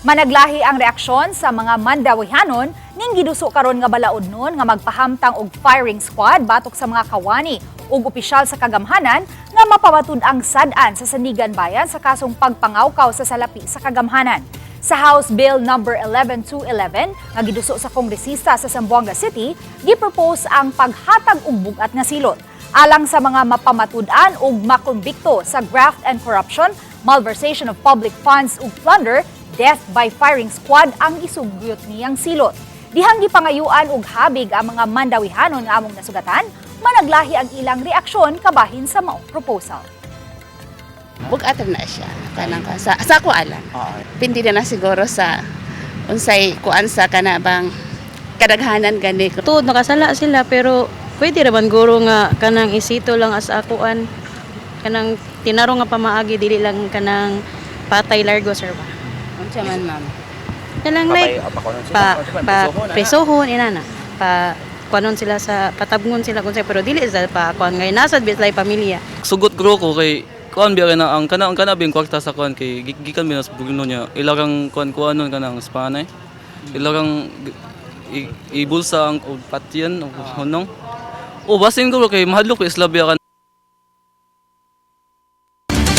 Managlahi ang reaksyon sa mga Mandauehanon ning giduso karon nga balaudnon nga magpahamtang og firing squad batok sa mga kawani ug opisyal sa kagamhanan nga mapamatud-ang sad-an sa Sandiganbayan sa kasong pagpangawkaw sa salapi sa kagamhanan. Sa House Bill No. 11211 nga giduso sa kongresista sa Zamboanga City, gipropose ang paghatag og bugat nga silot alang sa mga mapamatud-an ug makumbikto sa graft and corruption, malversation of public funds ug plunder, death by firing squad ang isugyot niyang silot. Dihang gipangayuan og habig ang mga Mandauehanon nga among nasugatan, managlahi ang ilang reaksyon kabahin sa maong proposal. Bugatan na siya kanang sa ako alam. Pindi na siguro sa unsay kuan sa kana bang kadaghanan gani. Tuod nakasala sila pero pwede raman guro nga kanang isito lang as akuan kanang tinaro nga pamaagi dili lang kanang patay largo sir ba. Unsa man ma'am? Kanang like pa presohon inana pa kuanon sila sa patabngon sila kun pero dili sila pa kuan ngay nasad bitlay pamilya. Sugot gro ko kay kuan biya na ang kana bing kwarta sa kuan kay gikan binas bugno niya ilagang kuanon kanang spanay ilagang ibulsa ang patyan o honong o basin ko kay mahadlok isla biya